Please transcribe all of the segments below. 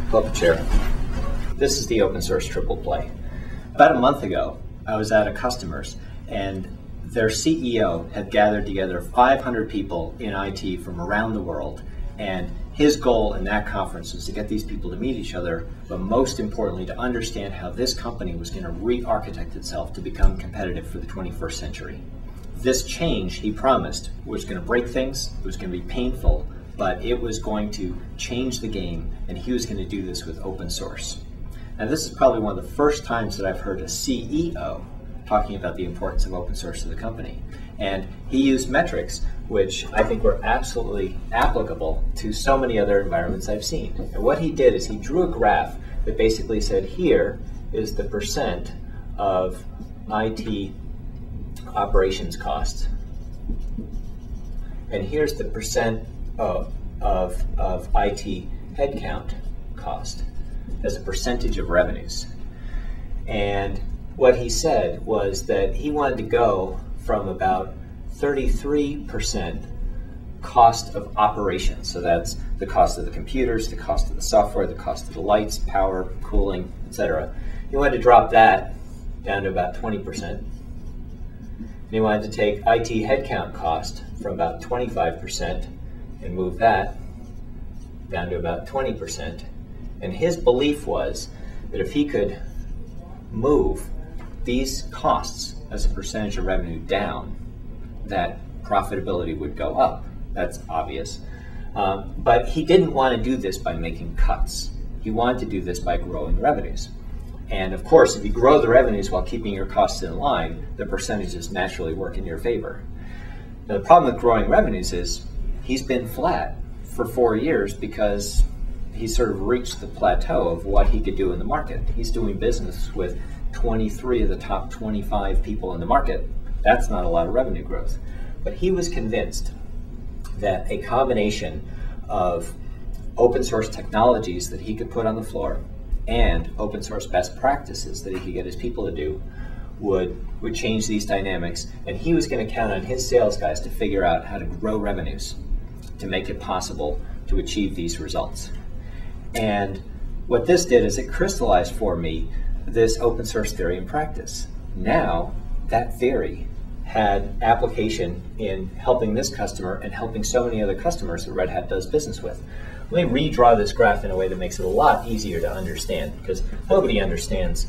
Pull up a chair. This is the open source triple play. About a month ago, I was at a customer's and their CEO had gathered together 500 people in IT from around the world, and his goal in that conference was to get these people to meet each other, but most importantly to understand how this company was going to re-architect itself to become competitive for the 21st century. This change, he promised, was going to break things, it was going to be painful, but it was going to change the game, and he was going to do this with open source. Now, this is probably one of the first times that I've heard a CEO talking about the importance of open source to the company. And he used metrics, which I think were absolutely applicable to so many other environments I've seen. And what he did is he drew a graph that basically said, here is the percent of IT operations costs, and here's the percent of IT headcount cost as a percentage of revenues. And what he said was that he wanted to go from about 33% cost of operations, so that's the cost of the computers, the cost of the software, the cost of the lights, power, cooling, etc. He wanted to drop that down to about 20%. And he wanted to take IT headcount cost from about 25% and move that down to about 20%. And his belief was that if he could move these costs as a percentage of revenue down, that profitability would go up. That's obvious. But he didn't want to do this by making cuts. He wanted to do this by growing revenues. And of course, if you grow the revenues while keeping your costs in line, the percentages naturally work in your favor. Now, the problem with growing revenues is he's been flat for 4 years because he's sort of reached the plateau of what he could do in the market. He's doing business with 23 of the top 25 people in the market. That's not a lot of revenue growth. But he was convinced that a combination of open source technologies that he could put on the floor and open source best practices that he could get his people to do would change these dynamics. And he was going to count on his sales guys to figure out how to grow revenues to make it possible to achieve these results. And what this did is it crystallized for me this open source theory in practice. Now, that theory had application in helping this customer and helping so many other customers that Red Hat does business with. Let me redraw this graph in a way that makes it a lot easier to understand, because nobody understands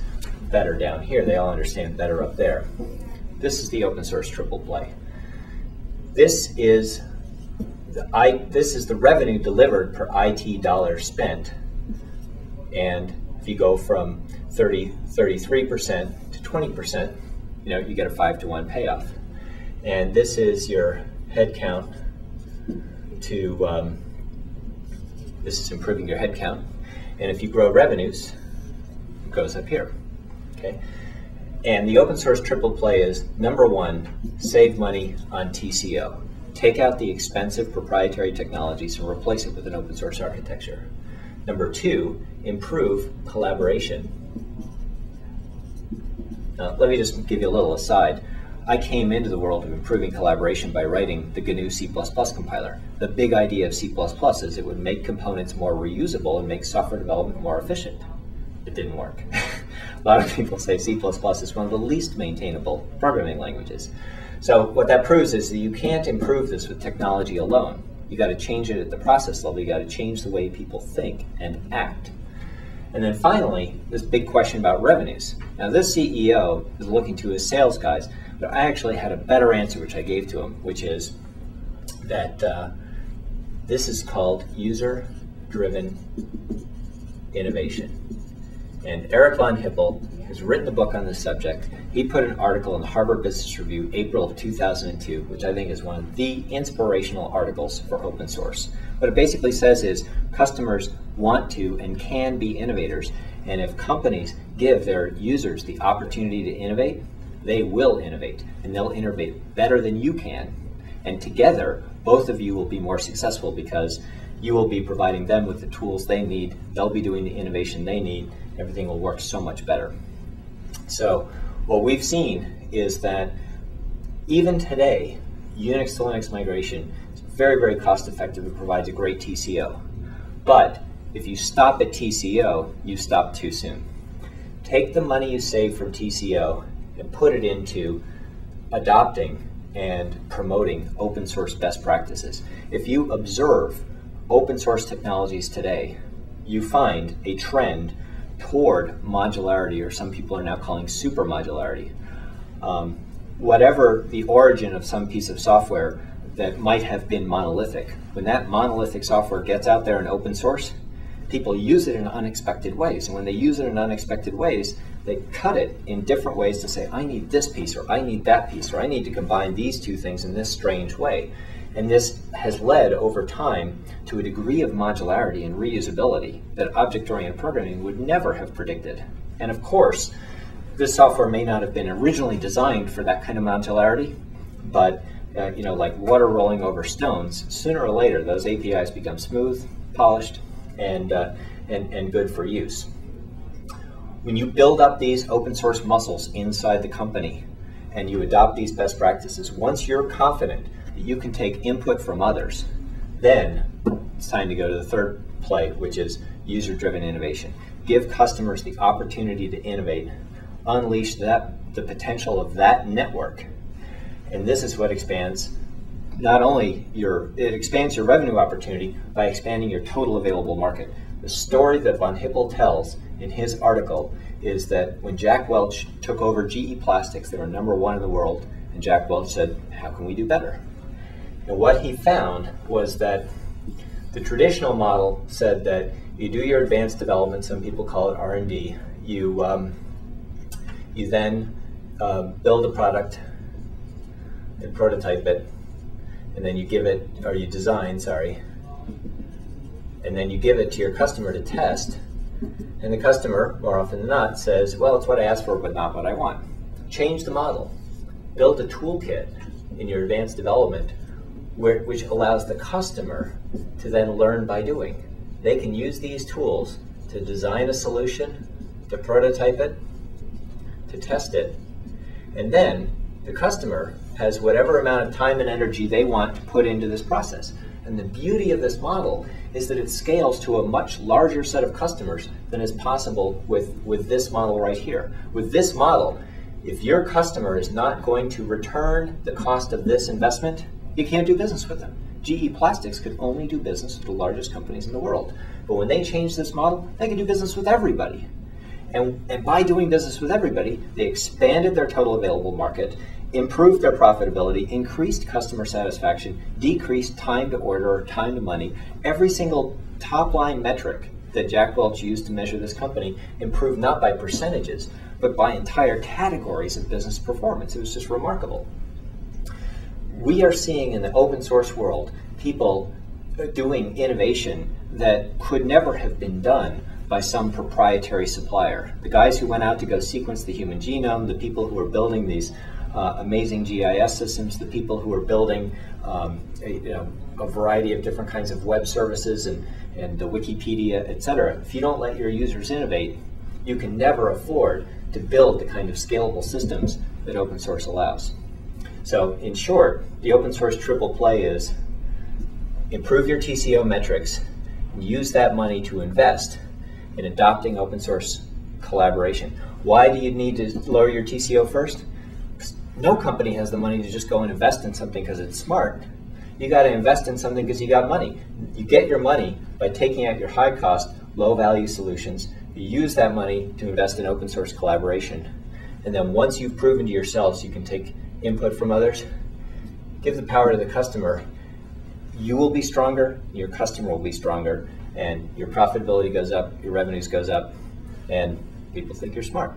better down here. They all understand better up there. This is the open source triple play. This is the revenue delivered per IT dollar spent. And if you go from 33% to 20%, you get a 5-to-1 payoff. And this is your headcount to, this is improving your headcount. And if you grow revenues, it goes up here, okay? And the open source triple play is, number one, save money on TCO. Take out the expensive proprietary technologies and replace it with an open source architecture. Number two, improve collaboration. Now, let me just give you a little aside. I came into the world of improving collaboration by writing the GNU C++ compiler. The big idea of C++ is it would make components more reusable and make software development more efficient. It didn't work. A lot of people say C++ is one of the least maintainable programming languages. So what that proves is that you can't improve this with technology alone. You got to change it at the process level. You got to change the way people think and act. And then finally, this big question about revenues. Now, this CEO is looking to his sales guys, but I actually had a better answer which I gave to him, which is that this is called user-driven innovation. And Eric von Hippel has written a book on this subject. He put an article in the Harvard Business Review, April of 2002, which I think is one of the inspirational articles for open source. What it basically says is customers want to and can be innovators, and if companies give their users the opportunity to innovate, they will innovate, and they'll innovate better than you can. And together, both of you will be more successful because you will be providing them with the tools they need, they'll be doing the innovation they need, everything will work so much better. So what we've seen is that even today, Unix to Linux migration is very, very cost effective and provides a great TCO. But if you stop at TCO, you stop too soon. Take the money you save from TCO and put it into adopting and promoting open source best practices. If you observe open source technologies today, you find a trend toward modularity, or some people are now calling super modularity. Whatever the origin of some piece of software that might have been monolithic, when that monolithic software gets out there in open source, people use it in unexpected ways. And when they use it in unexpected ways, they cut it in different ways to say, I need this piece, or I need that piece, or I need to combine these two things in this strange way. And this has led over time to a degree of modularity and reusability that object-oriented programming would never have predicted. And of course, this software may not have been originally designed for that kind of modularity, but you know, like water rolling over stones, sooner or later those APIs become smooth, polished, and good for use. When you build up these open source muscles inside the company and you adopt these best practices, once you're confident that you can take input from others, then it's time to go to the third play, which is user-driven innovation. Give customers the opportunity to innovate, unleash the potential of that network. And this is what expands not only it expands your revenue opportunity by expanding your total available market. The story that Von Hippel tells in his article is that when Jack Welch took over GE Plastics, they were #1 in the world, and Jack Welch said, how can we do better? And what he found was that the traditional model said that you do your advanced development, some people call it R&D, you then build a product and prototype it, and then you give it, or you design, sorry, and then you give it to your customer to test, and the customer, more often than not, says, well, it's what I asked for, but not what I want. Change the model. Build a toolkit in your advanced development which allows the customer to then learn by doing. They can use these tools to design a solution, to prototype it, to test it, and then the customer has whatever amount of time and energy they want to put into this process. And the beauty of this model is that it scales to a much larger set of customers than is possible with this model right here. With this model, if your customer is not going to return the cost of this investment, you can't do business with them. GE Plastics could only do business with the largest companies in the world. But when they changed this model, they can do business with everybody. And by doing business with everybody, they expanded their total available market, improved their profitability, increased customer satisfaction, decreased time to order or time to money. Every single top-line metric that Jack Welch used to measure this company improved not by percentages, but by entire categories of business performance. It was just remarkable. We are seeing in the open source world people doing innovation that could never have been done by some proprietary supplier. The guys who went out to go sequence the human genome, the people who are building these amazing GIS systems, the people who are building a variety of different kinds of web services and the Wikipedia, etc. If you don't let your users innovate, you can never afford to build the kind of scalable systems that open source allows. So in short, the open source triple play is improve your TCO metrics and use that money to invest in adopting open source collaboration. Why do you need to lower your TCO first? No company has the money to just go and invest in something because it's smart. You got to invest in something because you got money. You get your money by taking out your high cost, low value solutions. You use that money to invest in open source collaboration. And then once you've proven to yourselves you can take input from others, give the power to the customer. You will be stronger, your customer will be stronger, and your profitability goes up, your revenues goes up, and people think you're smart.